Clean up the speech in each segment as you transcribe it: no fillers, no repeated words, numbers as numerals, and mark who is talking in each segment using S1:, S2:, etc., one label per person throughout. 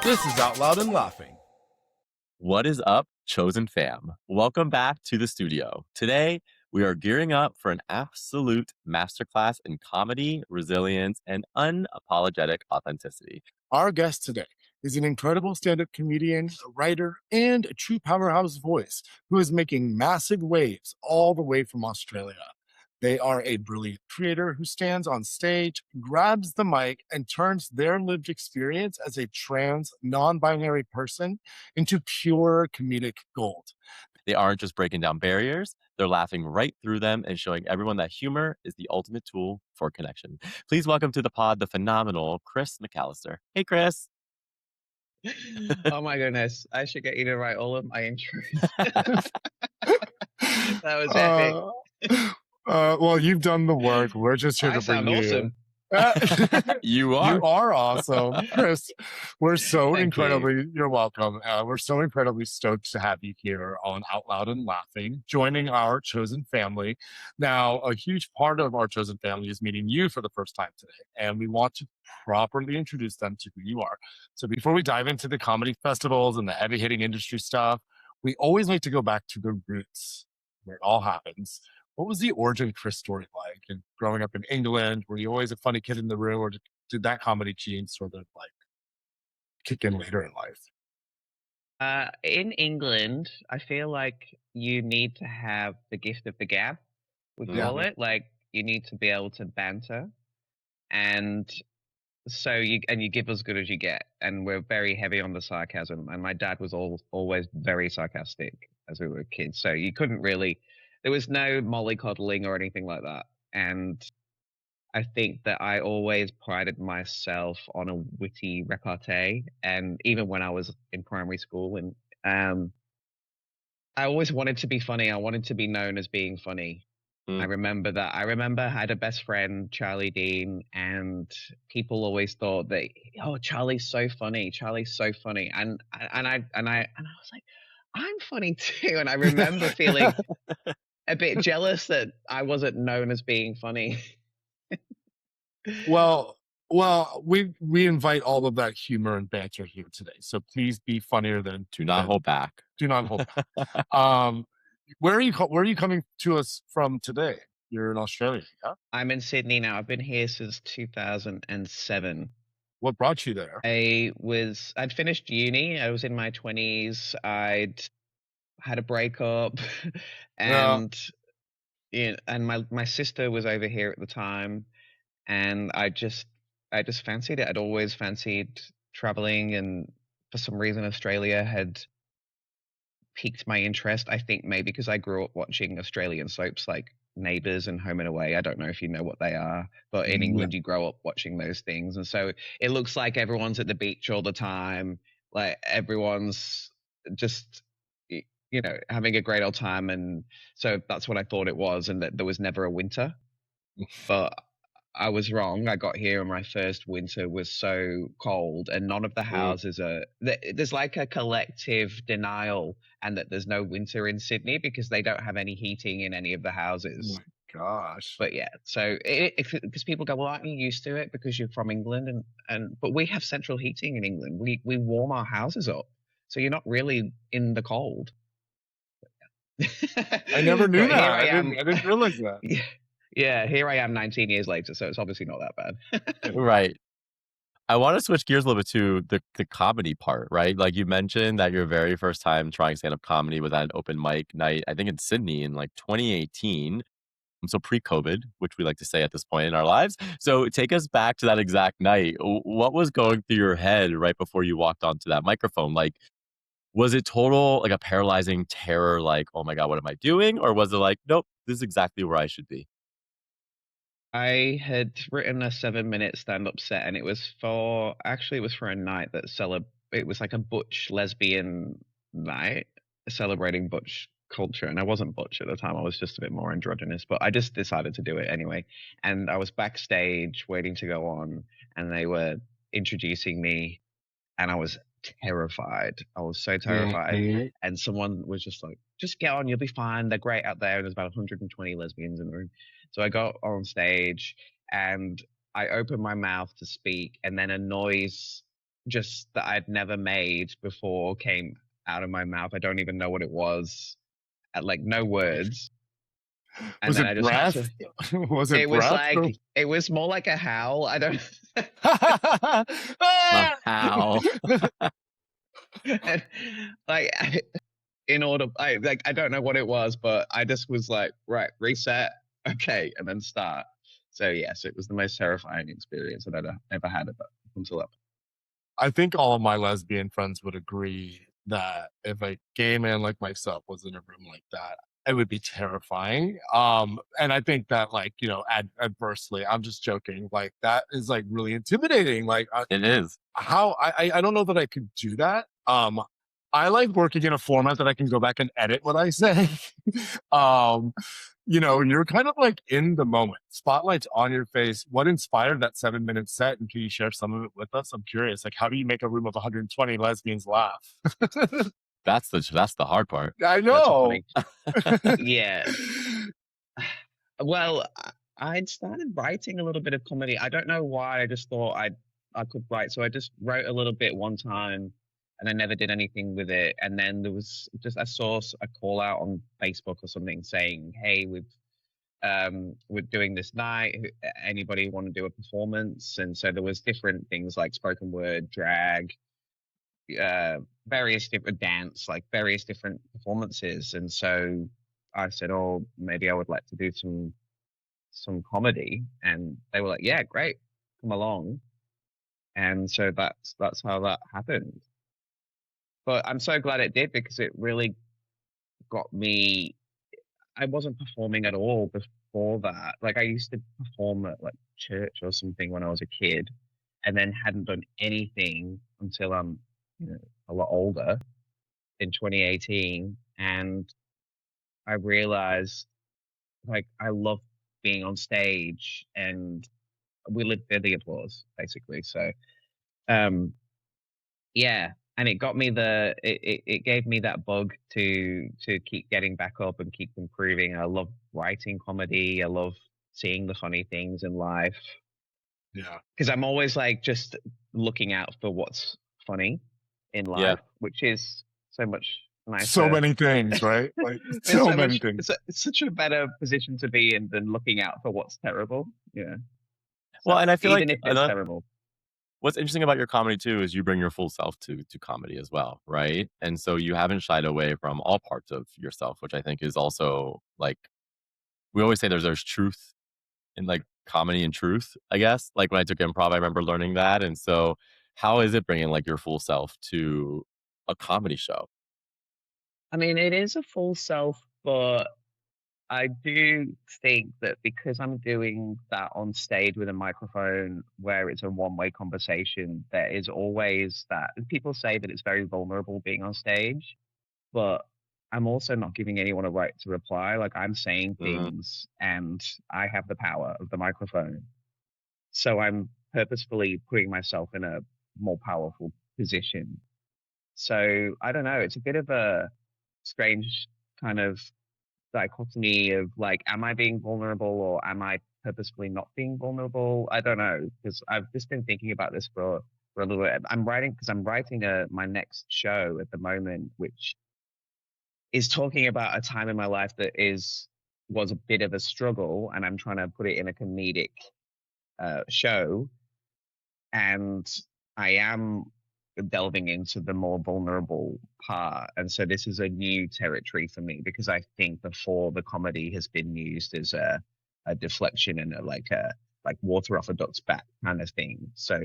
S1: This is Out Loud and Laughing.
S2: What is up, chosen fam? Welcome back to the studio. Today, we are gearing up for an absolute masterclass in comedy, resilience, and unapologetic authenticity.
S1: Our guest today is an incredible stand up comedian, a writer, and a true powerhouse voice who is making massive waves all the way from Australia. They are a brilliant creator who stands on stage, grabs the mic, and turns their lived experience as a trans, non binary person into pure comedic gold.
S2: They aren't just breaking down barriers, they're laughing right through them and showing everyone that humor is the ultimate tool for connection. Please welcome to the pod the phenomenal Chris McAllister. Hey, Chris.
S3: Oh my goodness. I should get you to write all of my intros. That was epic.
S1: Well, you've done the work. We're just here
S3: I
S1: to bring
S3: sound
S1: you.
S3: awesome.
S2: You are.
S1: You are awesome, Chris. We're so
S3: Thank
S1: incredibly. You're welcome. We're so incredibly stoked to have you here on Out Loud and Laughing, joining our chosen family. Now, a huge part of our chosen family is meeting you for the first time today, and we want to properly introduce them to who you are. So, before we dive into the comedy festivals and the heavy hitting industry stuff, we always like to go back to the roots where it all happens. What was the origin Chris story like? And growing up in England, were you always a funny kid in the room, or did that comedy gene sort of like kick in later in life?
S3: In England, I feel like you need to have the gift of the gab, we call it. Like you need to be able to banter. And so you give as good as you get. And we're very heavy on the sarcasm. And my dad was always very sarcastic as we were kids. So you couldn't really, there was no mollycoddling or anything like that. And I think that I always prided myself on a witty repartee. And even when I was in primary school, and I always wanted to be funny. I wanted to be known as being funny. I remember that. I remember I had a best friend, Charlie Dean, and people always thought that, oh, Charlie's so funny. Charlie's so funny. And I was like, I'm funny too. And I remember feeling a bit jealous that I wasn't known as being funny.
S1: Well, we invite all of that humor and banter here today. So please be funnier than.
S2: Do not hold back.
S1: Do not hold back. Where are you coming to us from today? You're in Australia, yeah?
S3: I'm in Sydney now. I've been here since 2007.
S1: What brought you there?
S3: I'd finished uni. I was in my 20s. I'd had a breakup and and my sister was over here at the time, and I just fancied it. I'd always fancied traveling, and for some reason Australia had piqued my interest. I think maybe because I grew up watching Australian soaps like Neighbours and Home and Away. I don't know if you know what they are, but in England you grow up watching those things, and so it looks like everyone's at the beach all the time, like everyone's just having a great old time. And so that's what I thought it was, and that there was never a winter. But I was wrong. I got here and my first winter was so cold, and none of the houses there's like a collective denial, and that there's no winter in Sydney because they don't have any heating in any of the houses.
S1: Oh my gosh.
S3: But yeah, so because people go, well, aren't you used to it because you're from England? But we have central heating in England. We warm our houses up, so you're not really in the cold.
S1: I never knew that. I didn't realize that.
S3: Yeah, here I am 19 years later, so it's obviously not that bad.
S2: Right. I want to switch gears a little bit to the comedy part, right? Like you mentioned that your very first time trying stand-up comedy was at an open mic night, I think in Sydney in like 2018. So pre-COVID, which we like to say at this point in our lives. So take us back to that exact night. What was going through your head right before you walked onto that microphone? Like, was it total, like a paralyzing terror, like, oh my God, what am I doing? Or was it like, nope, this is exactly where I should be?
S3: I had written a 7-minute stand-up set, and it was for a night that it was like a butch lesbian night celebrating butch culture. And I wasn't butch at the time. I was just a bit more androgynous, but I just decided to do it anyway. And I was backstage waiting to go on, and they were introducing me, and I was terrified. I was so terrified. And someone was just like, just get on, you'll be fine. They're great out there. And there's about 120 lesbians in the room. So I got on stage and I opened my mouth to speak, and then a noise just that I'd never made before came out of my mouth. I don't even know what it was. Like no words. And
S1: Was
S3: then I
S1: it
S3: just had
S1: breath?
S3: to.
S1: Was it
S3: It was
S1: breath?
S3: like it was more like a howl. I don't.
S2: How?
S3: And, like I don't know what it was, but I just was like, right, reset, okay, and then start. So yes, it was the most terrifying experience that I'd ever had until that.
S1: I think all of my lesbian friends would agree that if a gay man like myself was in a room like that, it would be terrifying. And I think that, like, you know, adversely, I'm just joking. Like, that is like really intimidating. Like,
S2: It is.
S1: how I don't know that I could do that. I like working in a format that I can go back and edit what I say. um, you know, you're kind of like in the moment. Spotlight's on your face. What inspired that 7-minute set? And can you share some of it with us? I'm curious. Like, how do you make a room of 120 lesbians laugh?
S2: That's the hard part.
S1: I
S3: That's
S1: know.
S3: funny. Yeah. Well, I'd started writing a little bit of comedy. I don't know why. I just thought I could write, so I just wrote a little bit one time, and I never did anything with it. And then there was just I saw a call out on Facebook or something saying, "Hey, we're doing this night. Anybody want to do a performance?" And so there was different things like spoken word, drag, various different dance, like various different performances. And so I said, "Oh, maybe I would like to do some comedy," and they were like, "Yeah, great, come along." And so that's how that happened. But I'm so glad it did because it really got me. I wasn't performing at all before that. Like I used to perform at like church or something when I was a kid, and then hadn't done anything until I'm, a lot older in 2018, and I realized like I love being on stage, and we live for the applause basically. So um yeah, and it got me it gave me that bug to keep getting back up and keep improving. I love writing comedy. I love seeing the funny things in life
S1: Yeah.
S3: because I'm always like just looking out for what's funny in
S2: Yeah.
S3: life, which is so much
S1: So
S3: nicer.
S1: many things, right? Like,
S3: It's
S1: so
S3: so
S1: many
S3: much.
S1: things.
S3: It's such a better position to be in than looking out for what's terrible. Yeah.
S2: Well,
S3: So
S2: and I feel
S3: even
S2: like
S3: if it's terrible.
S2: what's interesting about your comedy too is you bring your full self to comedy as well, right? And so you haven't shied away from all parts of yourself, which I think is also like we always say there's truth in like comedy and truth, I guess. Like when I took improv, I remember learning that. And so how is it bringing like your full self to a comedy show?
S3: I mean, it is a full self, but I do think that because I'm doing that on stage with a microphone where it's a one-way conversation, there is always that. People say that it's very vulnerable being on stage, but I'm also not giving anyone a right to reply. Like I'm saying
S2: Mm,
S3: things and I have the power of the microphone. So I'm purposefully putting myself in a more powerful position. So I don't know, it's a bit of a strange kind of dichotomy of like, am I being vulnerable or am I purposefully not being vulnerable? I don't know because I've just been thinking about this for a little bit. I'm writing my next show at the moment, which is talking about a time in my life that was a bit of a struggle, and I'm trying to put it in a comedic show, and I am delving into the more vulnerable part. And so this is a new territory for me because I think before the comedy has been used as a deflection and like water off a duck's back kind of thing. So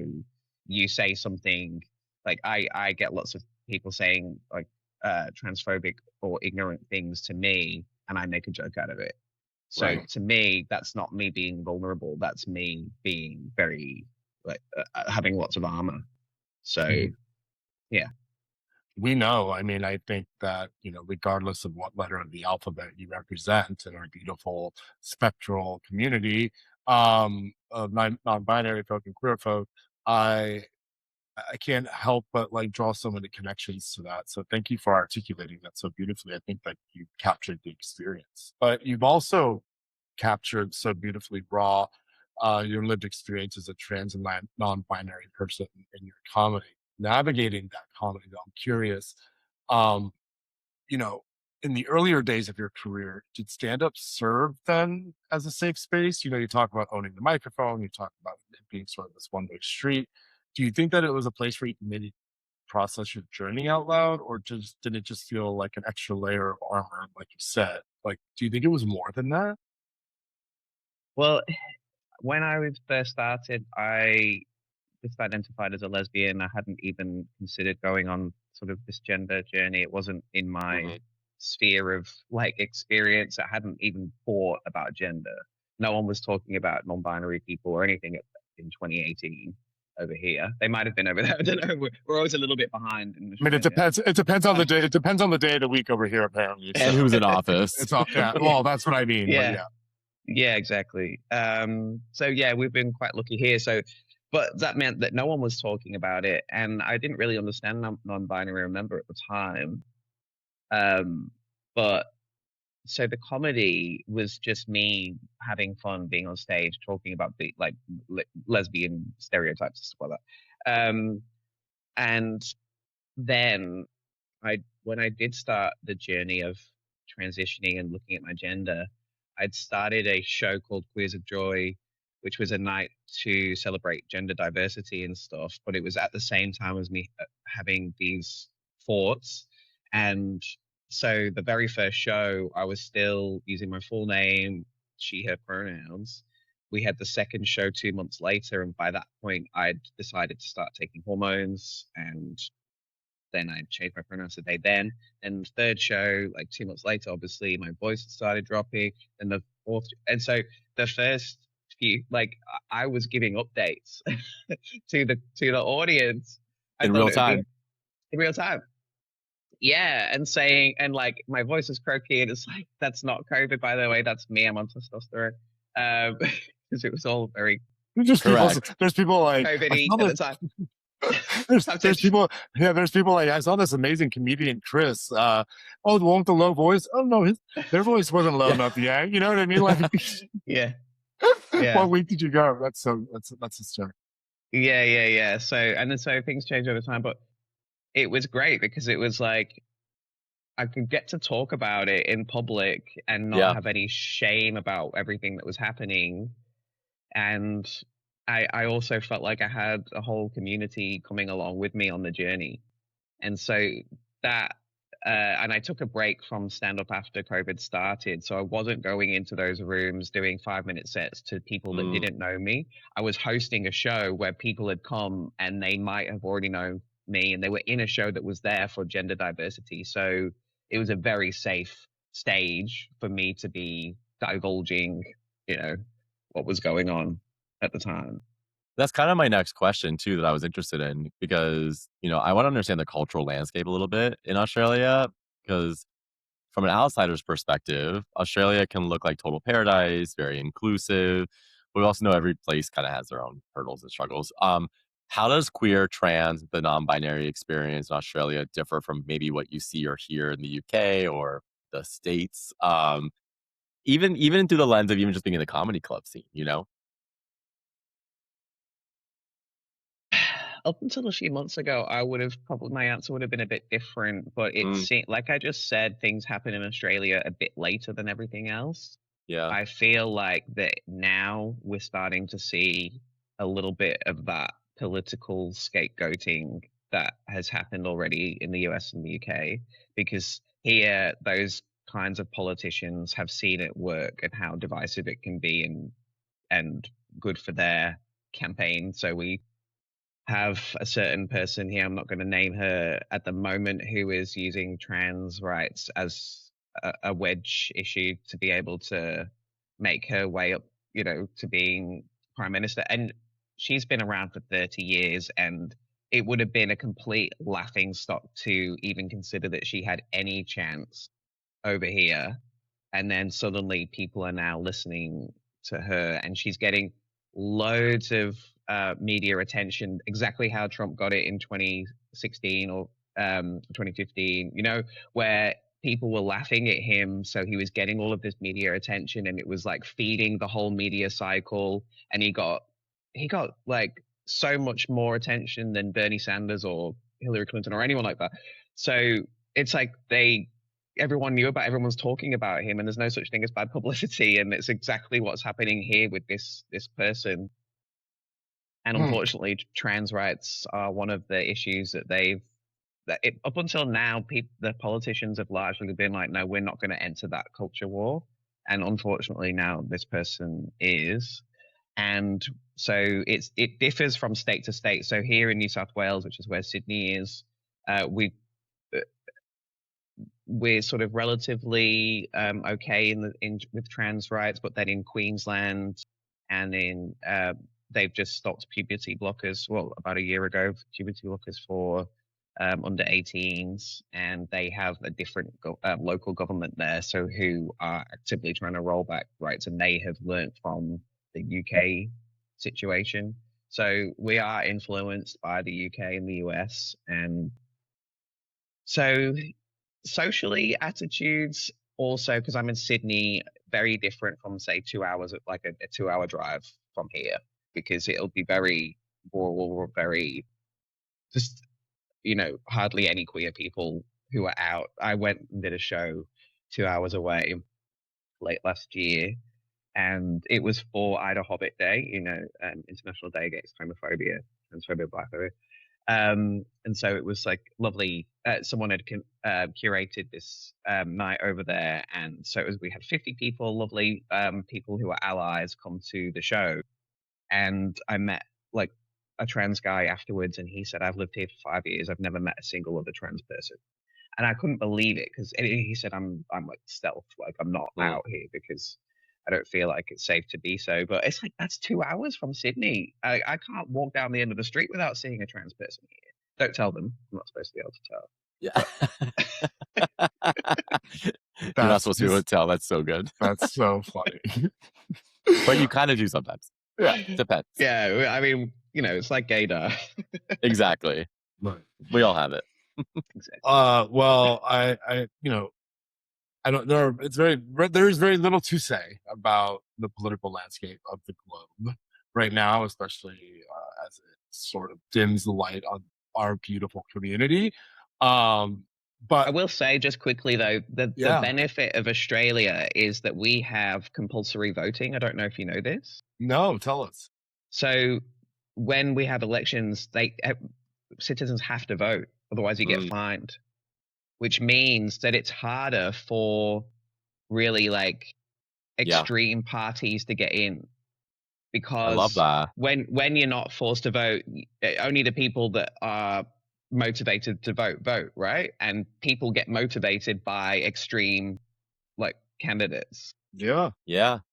S3: you say something like I get lots of people saying like transphobic or ignorant things to me and I make a joke out of it. So
S1: Right.
S3: to me, that's not me being vulnerable. That's me being very like having lots of armor. So
S1: Mhm.
S3: yeah,
S1: We know. I mean, I think that, you know, regardless of what letter of the alphabet you represent in our beautiful spectral community of non-binary folk and queer folk, I I can't help but like draw so many connections to that. So thank you for articulating that so beautifully. I think that you captured the experience, but you've also captured so beautifully your lived experience as a trans and non-binary person in your comedy. navigating that comedy, though, I'm curious. Um, you know, in the earlier days of your career, did stand-up serve then as a safe space? You talk about owning the microphone, you talk about it being sort of this one-way street. Do you think that it was a place where you can maybe process your journey out loud, or just did it just feel like an extra layer of armor, like you said? Like, do you think it was more than that?
S3: Well, when I was first started, I just identified as a lesbian. I hadn't even considered going on sort of this gender journey. It wasn't in my
S2: Mhm.
S3: sphere of like experience. I hadn't even thought about gender. No one was talking about non-binary people or anything in 2018 over here. They might have been over there. I don't know. We're always a little bit behind in
S1: I mean, it
S3: Australia.
S1: depends. It depends on the day. It depends on the day of the week over here, apparently.
S2: And
S1: So
S2: who's in office?
S1: it's all. Yeah.
S3: Yeah,
S1: Well, that's what I mean. But
S3: yeah,
S1: yeah.
S3: yeah, exactly. So yeah, we've been quite lucky here. So, but that meant that no one was talking about it, and I didn't really understand non-binary. I remember at the time, um, but so the comedy was just me having fun being on stage talking about the like lesbian stereotypes and stuff like that. And then when I did start the journey of transitioning and looking at my gender, I'd started a show called Queers of Joy, which was a night to celebrate gender diversity and stuff. But it was at the same time as me having these thoughts. And so the very first show, I was still using my full name, she, her pronouns. We had the second show 2 months later, and by that point, I'd decided to start taking hormones, and then I changed my pronouns to they then. And the third show, like 2 months later, obviously my voice started dropping. And the fourth, and so the first few, like I was giving updates to the audience. I
S2: In
S3: thought
S2: real
S3: it would be
S2: time.
S3: in real time. Yeah, and saying, and like my voice is croaky, and it's like that's not COVID, by the way, that's me. I'm on testosterone, because it was all very
S1: There's people.
S2: Correct.
S1: There's people like I
S3: COVID-y
S1: saw
S3: at the
S1: this.
S3: time.
S1: There's people. Yeah, there's people like I saw this amazing comedian Chris. Oh, the one with the low voice. Oh no, their voice wasn't low
S2: Yeah.
S1: enough yet. You know what I mean? Like,
S3: Yeah, yeah.
S1: what week did you go? That's hysterical.
S3: Yeah. So, and then so things change over time, but it was great because it was like I could get to talk about it in public and not
S2: Yeah.
S3: have any shame about everything that was happening. And I also felt like I had a whole community coming along with me on the journey. And so that, and I took a break from stand up after COVID started. So I wasn't going into those rooms doing 5-minute sets to people that
S2: Mm.
S3: didn't know me. I was hosting a show where people had come and they might have already known me, and they were in a show that was there for gender diversity. So it was a very safe stage for me to be divulging, what was going on at the time.
S2: That's kind of my next question too that I was interested in because, I want to understand the cultural landscape a little bit in Australia because from an outsider's perspective, Australia can look like total paradise, very inclusive. But we also know every place kind of has their own hurdles and struggles. How does queer, trans, the non-binary experience in Australia differ from maybe what you see or hear in the UK or the States? Even through the lens of even just being in the comedy club scene.
S3: Up until a few months ago, I would have probably my answer would have been a bit different, but it
S2: Mm,
S3: seemed like I just said things happen in Australia a bit later than everything else.
S2: yeah.
S3: I feel like that now we're starting to see a little bit of that political scapegoating that has happened already in the US and the UK, because here those kinds of politicians have seen it work and how divisive it can be, and good for their campaign. So we have a certain person here, I'm not going to name her at the moment, who is using trans rights as a wedge issue to be able to make her way up, to being prime minister. And she's been around for 30 years, and it would have been a complete laughing stock to even consider that she had any chance over here. And then suddenly people are now listening to her, and she's getting loads of media attention, exactly how Trump got it in 2016 or 2015, where people were laughing at him. So he was getting all of this media attention, and it was like feeding the whole media cycle. And he got like so much more attention than Bernie Sanders or Hillary Clinton or anyone like that. So it's like everyone knew about, everyone's talking about him, and there's no such thing as bad publicity, and it's exactly what's happening here with this person. And unfortunately, trans rights are one of the issues that up until now, the politicians have largely been like, no, we're not going to enter that culture war. And unfortunately, now this person is. And so it differs from state to state. So here in New South Wales, which is where Sydney is, we're sort of relatively okay with trans rights, but then in Queensland and in they've just stopped puberty blockers. Well, about a year ago, puberty blockers for under 18s, and they have a different local government there, so who are actively trying to roll back rights, and they have learnt from the UK situation. So we are influenced by the UK and the US, and so socially attitudes also, because I'm in Sydney, very different from say 2 hours, like a 2-hour drive from here, because it'll be very rural or very just, hardly any queer people who are out. I went and did a show 2 hours away late last year, and it was for Ida Hobbit Day, International Day Against Homophobia, Transphobia, Blackphobia. And so it was like lovely. Someone had curated this night over there, and so we had 50 people, lovely people who are allies, come to the show, and I met like a trans guy afterwards, and he said, I've lived here for 5 years, I've never met a single other trans person. And I couldn't believe it, because he said, I'm like stealth, like I'm not out here because I don't feel like it's safe to be so. But it's like, that's 2 hours from Sydney. I can't walk down the end of the street without seeing a trans person here. Don't tell them. I'm not supposed to be able
S2: Yeah.
S3: to tell.
S2: You're not supposed to be able to tell. That's so good.
S1: That's so funny.
S2: But you kind of do sometimes.
S1: Yeah.
S2: Depends.
S3: Yeah. I mean, it's like gaydar.
S2: Exactly.
S1: Right.
S2: We all have it.
S1: Exactly. Well, I don't know. There's very little to say about the political landscape of the globe right now, especially as it sort of dims the light on our beautiful community. But
S3: I will say just quickly though, the benefit of Australia is that we have compulsory voting. I don't know if you know this.
S1: No, tell us.
S3: So when we have elections, citizens have to vote, otherwise you get fined, which means that it's harder for really like extreme parties to get in, because
S2: I love that.
S3: when you're not forced to vote, only the people that are motivated to vote, right? And people get motivated by extreme like candidates.
S1: Yeah.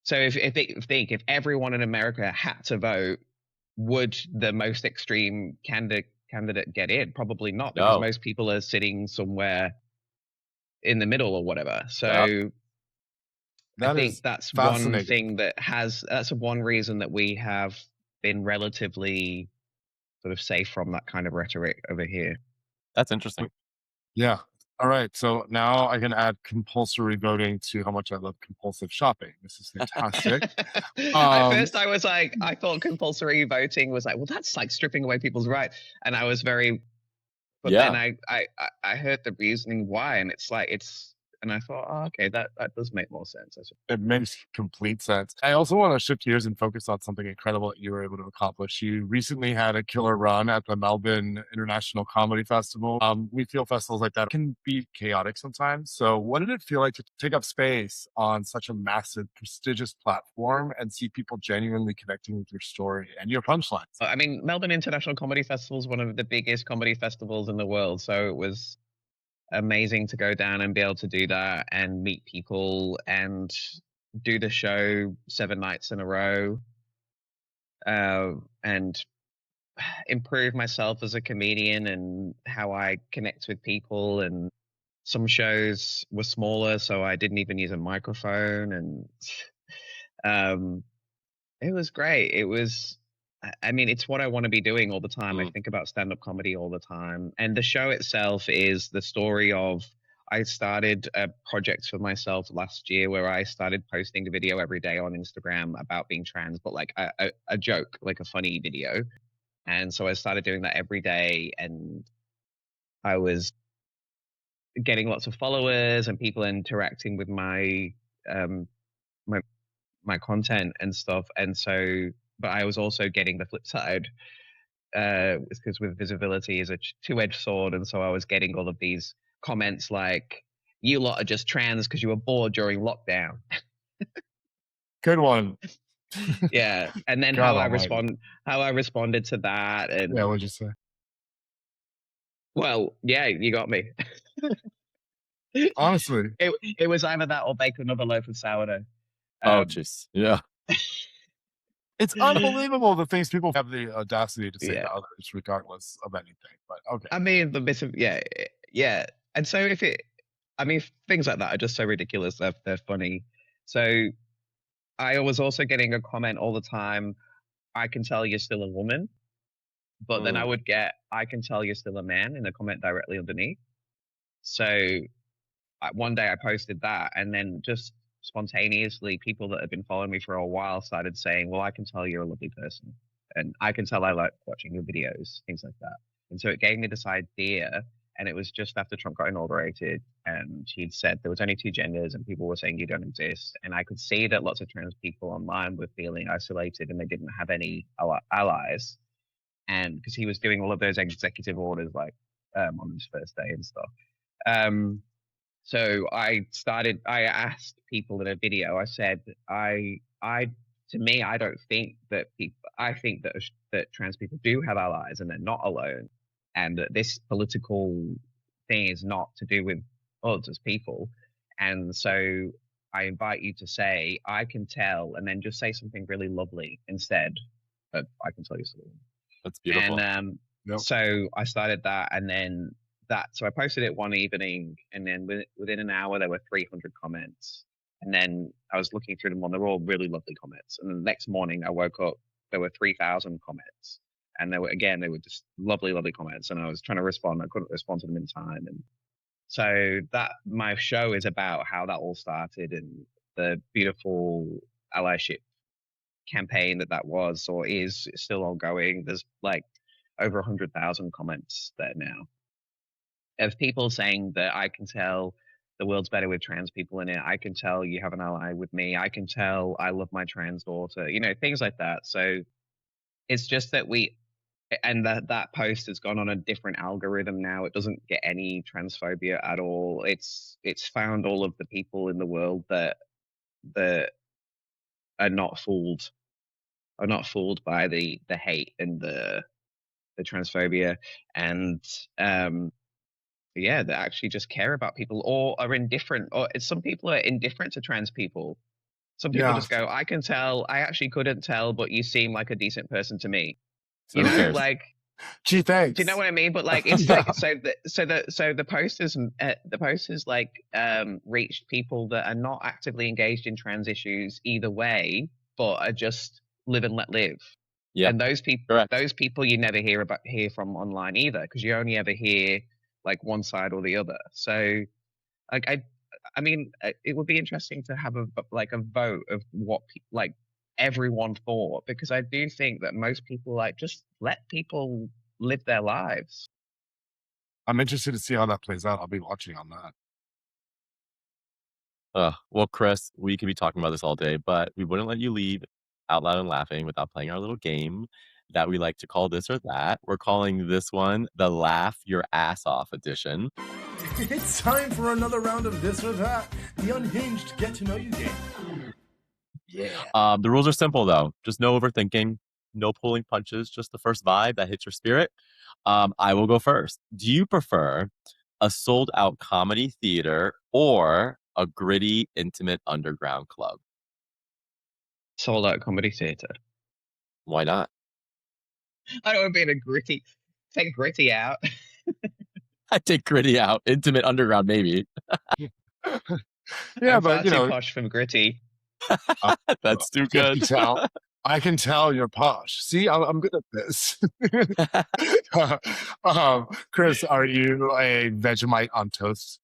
S3: So if everyone in America had to vote, would the most extreme candidate get in? Probably not, because most people are sitting somewhere in the middle or whatever. So I think that's one thing that's one reason that we have been relatively sort of safe from that kind of rhetoric over here.
S2: That's interesting.
S1: Yeah. All right. So now I can add compulsory voting to how much I love compulsive shopping. This is fantastic.
S3: At first I was like, I thought compulsory voting was like, well, that's like stripping away people's rights. And I was but then I heard the reasoning why, and and I thought, oh, okay, that does make more sense.
S1: It makes complete sense. I also want to shift gears and focus on something incredible that you were able to accomplish. You recently had a killer run at the Melbourne International Comedy Festival. We feel festivals like that can be chaotic sometimes. So what did it feel like to take up space on such a massive, prestigious platform and see people genuinely connecting with your story and your punchlines?
S3: I mean, Melbourne International Comedy Festival is one of the biggest comedy festivals in the world. So it was amazing to go down and be able to do that and meet people and do the show 7 nights in a row, and improve myself as a comedian and how I connect with people. And some shows were smaller, so I didn't even use a microphone, and it was great. I mean, it's what I want to be doing all the time. I think about stand-up comedy all the time. And the show itself is the story of, I started a project for myself last year where I started posting a video every day on Instagram about being trans, but like a joke, like a funny video. And so I started doing that every day, and I was getting lots of followers and people interacting with my my content and stuff. And so, but I was also getting the flip side, because with visibility is a two-edged sword. And so I was getting all of these comments like, "You lot are just trans because you were bored during lockdown."
S1: Good one.
S3: Yeah. And then
S1: God
S3: how I responded to that. And
S1: yeah, what'd you say?
S3: well, yeah, you got me.
S1: Honestly.
S3: It was either that or bake another loaf of sourdough.
S2: Oh, jeez. Yeah.
S1: It's unbelievable the things people have the audacity to say
S3: Yeah.
S1: to others, regardless of anything. But okay.
S3: I mean, yeah. And so things like that are just so ridiculous. They're funny. So I was also getting a comment all the time, "I can tell you're still a woman," but then I would get, "I can tell you're still a man," in a comment directly underneath. So one day I posted that, and then just spontaneously, people that had been following me for a while started saying, "Well, I can tell you're a lovely person, and I can tell I like watching your videos," things like that. And so it gave me this idea, and it was just after Trump got inaugurated, and he'd said there was only two genders, and people were saying you don't exist. And I could see that lots of trans people online were feeling isolated, and they didn't have any allies. And because he was doing all of those executive orders, like on his first day and stuff. So I asked people in a video, I said, to me, I don't think that I think that trans people do have allies and they're not alone. And that this political thing is not to do with us as people. And so I invite you to say, "I can tell," and then just say something really lovely instead of "I can tell you something."
S2: That's beautiful.
S3: And
S1: Yep.
S3: so I started that, and then so I posted it one evening, and then within an hour there were 300 comments. And then I was looking through them all, they were all really lovely comments. And the next morning I woke up, there were 3,000 comments. And they were just lovely, lovely comments. And I was trying to respond, I couldn't respond to them in time. And so my show is about how that all started, and the beautiful allyship campaign that was or is still ongoing. There's like over 100,000 comments there now of people saying that "I can tell the world's better with trans people in it. I can tell you have an ally with me. I can tell I love my trans daughter," things like that. So it's just that that post has gone on a different algorithm now. It doesn't get any transphobia at all. It's found all of the people in the world that are not fooled by the hate and the transphobia, and that actually just care about people, or are indifferent, or some people are indifferent to trans people. Some people just go, "I can tell, I actually couldn't tell, but you seem like a decent person to me."
S2: So who cares?
S3: Like,
S1: gee, thanks.
S3: do you know what I mean? But like, it's like, the posters like reached people that are not actively engaged in trans issues either way, but are just live and let live.
S2: Yeah.
S3: And those people you never hear from online either, because you only ever hear like one side or the other. So like I mean, it would be interesting to have a vote of what like everyone thought, because I do think that most people like just let people live their lives.
S1: I'm interested to see how that plays out. I'll be watching on that.
S2: Well, Chris, we could be talking about this all day, but we wouldn't let you leave out loud and laughing without playing our little game that we like to call This or That. We're calling this one the Laugh Your Ass Off edition.
S4: It's time for another round of This or That, the unhinged get to know you game.
S2: Yeah. The rules are simple though. Just no overthinking, no pulling punches, just the first vibe that hits your spirit. I will go first. Do you prefer a sold out comedy theater or a gritty, intimate underground club?
S3: Sold out comedy theater.
S2: Why not?
S3: I don't want to be in a gritty. Take gritty out.
S2: I take gritty out. Intimate underground, maybe.
S1: Yeah,
S3: I'm
S1: but
S3: far too posh from gritty.
S2: That's too good.
S1: I can tell you're posh. See, I'm good at this. Chris, are you a Vegemite on toast,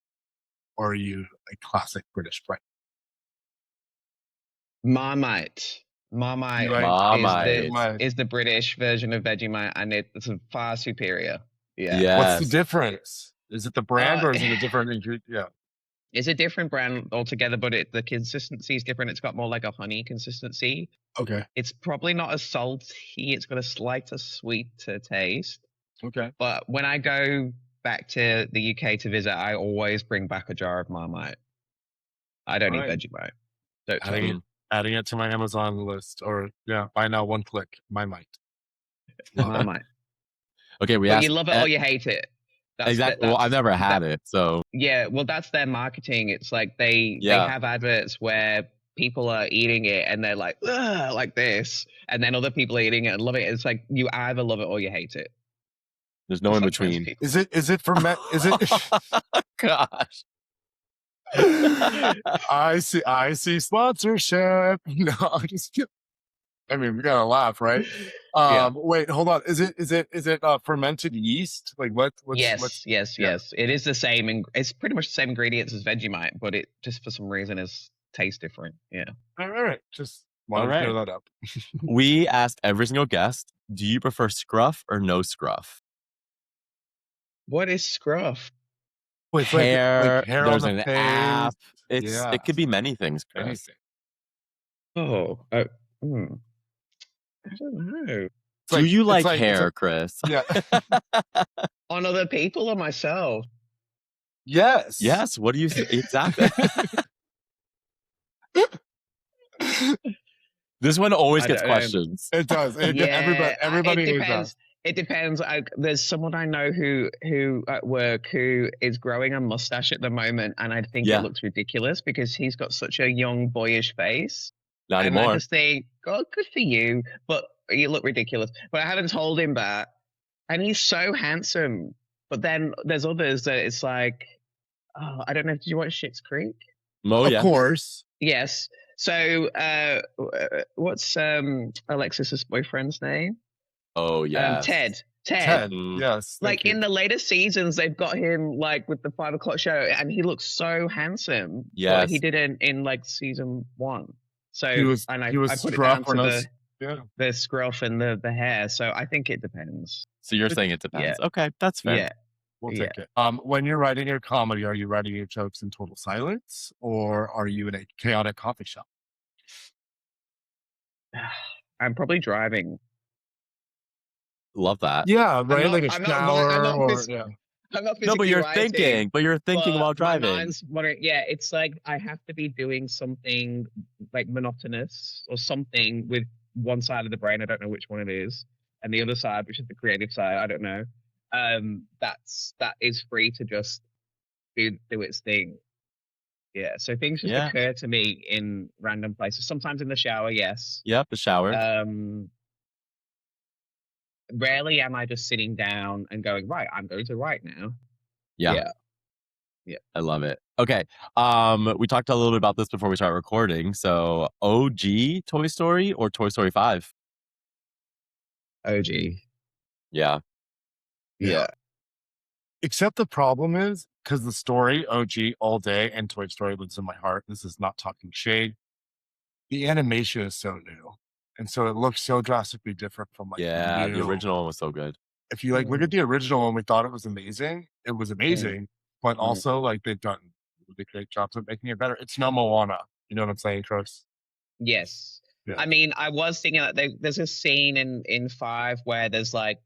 S1: or are you a classic British breakfast?
S3: Marmite Marmite
S1: Right.
S2: Marmite.
S3: is the British version of Vegemite, and it's far superior. Yeah.
S1: What's the
S2: Yes.
S1: difference? Is it the brand or is it a different ingredient? Yeah.
S3: It's a different brand altogether, but the consistency is different. It's got more like a honey consistency.
S1: Okay.
S3: It's probably not as salty. It's got a slighter sweeter taste.
S1: Okay.
S3: But when I go back to the UK to visit, I always bring back a jar of Marmite. I don't eat
S1: Alright.
S3: Vegemite. Don't tell me.
S1: Adding it to my Amazon list, or buy now, one click. Marmite.
S3: Marmite.
S2: Okay, we
S3: But
S2: asked
S3: you love it or you hate it.
S2: exactly. Well, I've never had it, so
S3: Yeah, well, that's their marketing. It's like they have adverts where people are eating it and they're like, ugh, like this, and then other people are eating it and love it. It's like you either love it or you hate it.
S2: there's no in between.
S1: Is it for men? Is it?
S2: Gosh.
S1: I see sponsorship. No, I'm just kidding. I mean, we gotta laugh, right? Wait, hold on. Is it fermented yeast? Like what's
S3: Yes. It is the same. It's pretty much the same ingredients as Vegemite, but it just for some reason tastes different. Yeah.
S1: All right. Just wanted to clear that up.
S2: We asked every single guest, do you prefer scruff or no scruff?
S3: What is scruff?
S1: Wait,
S2: Hair,
S1: like hair
S2: there's
S1: on
S2: an
S1: the face.
S2: app. It could be many things, Chris.
S1: Anything.
S3: I don't know.
S2: Do you like hair, Chris?
S1: Yeah.
S3: On other people or myself?
S1: Yes.
S2: Yes. What do you say? Exactly. This one always gets questions.
S1: It does. Everybody
S3: it
S1: knows
S3: depends. It depends. There's someone I know who at work who is growing a mustache at the moment, and I think it looks ridiculous because he's got such a young, boyish face.
S2: Not
S3: and
S2: anymore.
S3: I just think, God, good for you, but you look ridiculous. But I haven't told him that, and he's so handsome. But then there's others that it's like, oh, I don't know. Did you watch Schitt's Creek?
S2: Oh,
S1: Of course.
S3: Yes. So, what's Alexis's boyfriend's name?
S2: Oh, yeah.
S3: Ted.
S1: Yes.
S3: Like in the later seasons, they've got him like with the 5 o'clock show, and he looks so handsome.
S2: Yes.
S3: But he didn't in like season 1. So
S1: he was
S3: I put it down to the scruff and the hair. So I think it depends.
S2: So you're saying it depends. Okay, that's fair.
S3: Yeah.
S1: We'll take it. When you're writing your comedy, are you writing your jokes in total silence, or are you in a chaotic coffee shop?
S3: I'm probably driving.
S2: Love that.
S1: Yeah, right. Like a
S3: I'm
S1: shower
S3: I'm not
S2: No, but you're
S3: writing,
S2: thinking. But you're thinking while driving.
S3: Yeah, it's like I have to be doing something like monotonous or something with one side of the brain. I don't know which one it is, and the other side, which is the creative side, I don't know. That is free to just do its thing. Yeah, so things just occur to me in random places. Sometimes in the shower, yes.
S2: Yep, the shower.
S3: Rarely am I just sitting down and going, right, I'm going to write now.
S2: Yeah. I love it. Okay. We talked a little bit about this before we started recording. So OG Toy Story or Toy Story 5?
S3: OG.
S2: Yeah.
S1: Except the problem is, because the story, OG, all day, and Toy Story lives in my heart. This is not talking shade. The animation is so new. And so it looks so drastically different from like
S2: the original one was so good.
S1: If you look at the original one, we thought it was amazing. It was amazing, but also like they've done really great jobs of making it better. It's no Moana. You know what I'm saying, Chris?
S3: Yes.
S1: Yeah.
S3: I mean, I was thinking that there's a scene in 5 where there's like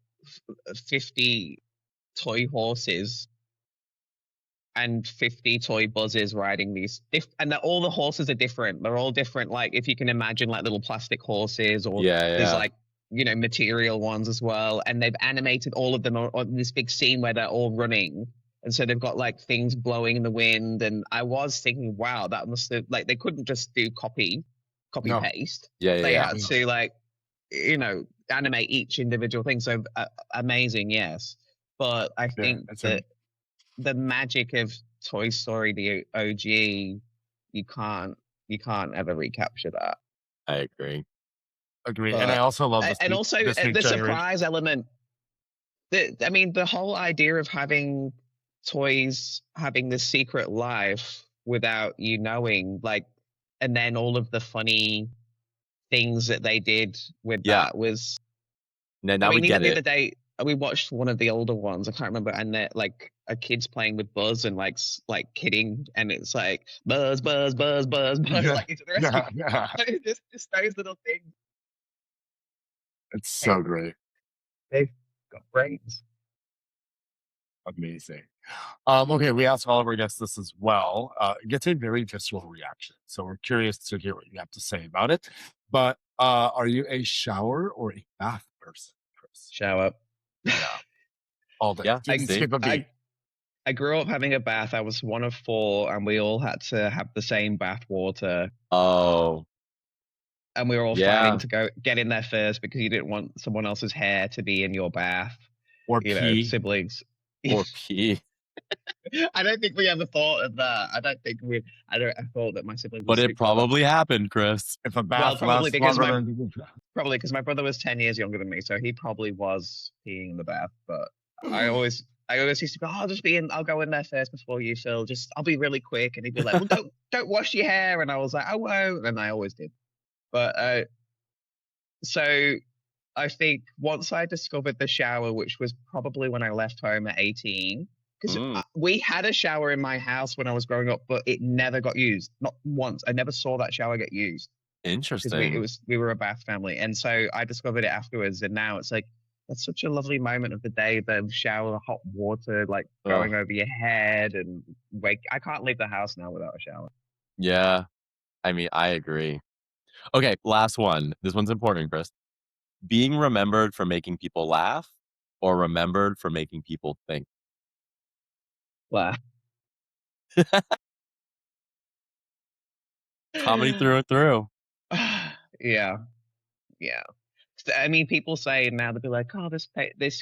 S3: 50 toy horses and 50 toy buzzes riding these, and all the horses are different. They're all different. Like if you can imagine, like little plastic horses, or there's like material ones as well. And they've animated all of them on this big scene where they're all running, and so they've got like things blowing in the wind. And I was thinking, wow, that must have they couldn't just do copy paste. They had to like animate each individual thing. So amazing, yes. But I think that the magic of Toy Story, the OG, you can't ever recapture that.
S2: I agree.
S1: And I also love this.
S3: And also the surprise element. The whole idea of having toys having this secret life without you knowing, like, and then all of the funny things that they did with that was.
S2: Now
S3: I mean,
S2: we
S3: even
S2: get
S3: the
S2: it.
S3: other day, we watched one of the older ones. I can't remember, and they're like a kid's playing with Buzz and like kidding, and it's like Buzz, Buzz, Buzz, Buzz, Buzz,
S1: Yeah,
S3: like into the rescue.
S1: yeah.
S3: Just those little things.
S1: It's so great.
S3: They've got brains.
S1: Amazing. Okay, we asked all of our guests this as well. It gets a very visceral reaction, so we're curious to hear what you have to say about it. But are you a shower or a bath person, Chris?
S3: Shower.
S1: All day.
S2: Yeah,
S1: Didn't skip a beat.
S3: I grew up having a bath. I was one of 4, and we all had to have the same bath water.
S2: Oh.
S3: And we were all fighting to get in there first because you didn't want someone else's hair to be in your bath.
S1: Or
S3: you
S1: pee.
S3: know, siblings.
S2: Or pee.
S3: I don't think we ever thought of that. I thought that my siblings.
S2: But it probably happened, Chris.
S1: If a bath
S3: probably
S1: lasts
S3: because
S1: longer than
S3: probably because my brother was 10 years younger than me, so he probably was peeing in the bath. But I always used to go, I'll go in there first before you, Phil. I'll be really quick. And he'd be like, well, don't wash your hair. And I was like, I won't. And I always did. But so I think once I discovered the shower, which was probably when I left home at 18, because we had a shower in my house when I was growing up, but it never got used. Not once. I never saw that shower get used.
S2: Interesting.
S3: We were a bath family. And so I discovered it afterwards. And now it's like, that's such a lovely moment of the day, the shower, hot water, like going over your head and I can't leave the house now without a shower.
S2: Yeah. I mean, I agree. Okay, last one. This one's important, Chris. Being remembered for making people laugh or remembered for making people think?
S3: Laugh.
S2: Comedy through and through.
S3: Yeah. I mean, people say now, they'll be like, oh,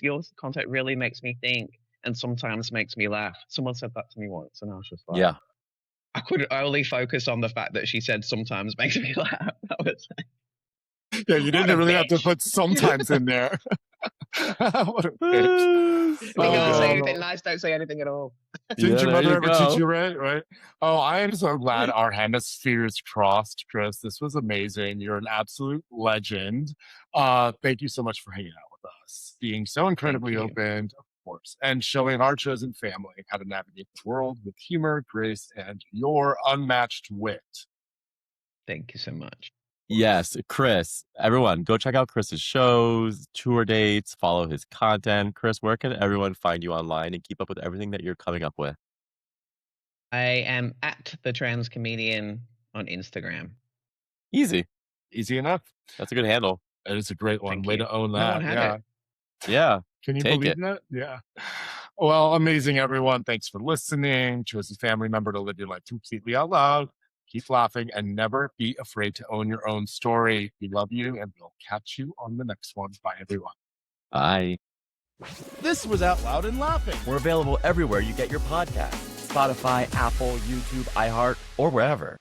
S3: your content really makes me think and sometimes makes me laugh. Someone said that to me once and I was just like,
S2: yeah.
S3: I could only focus on the fact that she said sometimes makes me laugh. That was
S1: yeah, you didn't really have to put sometimes in there. What a bitch.
S3: If you can't say anything nice, don't say anything at all.
S1: Didn't your mother ever teach you right? Oh, I am so glad our hemispheres crossed, Chris. This was amazing. You're an absolute legend. Thank you so much for hanging out with us, being so incredibly open, of course, and showing our chosen family how to navigate the world with humor, grace, and your unmatched wit.
S3: Thank you so much.
S2: Yes, Chris. Everyone, go check out Chris's shows, tour dates, follow his content. Chris, where can everyone find you online and keep up with everything that you're coming up with?
S3: I am at the Trans Comedian on Instagram.
S2: Easy
S1: enough.
S2: That's a good handle.
S1: It is a great one.
S3: Thank
S1: Way
S3: you.
S1: to own that.
S3: No one had it.
S2: Yeah.
S1: Can you
S2: Take
S1: believe
S2: it.
S1: that? Yeah. Well, amazing, everyone. Thanks for listening. Chosen family member to live your life completely out loud. Keep laughing and never be afraid to own your own story. We love you, and we'll catch you on the next one. Bye, everyone.
S2: Bye.
S4: This was Out Loud and Laughing.
S5: We're available everywhere you get your podcasts. Spotify, Apple, YouTube, iHeart, or wherever.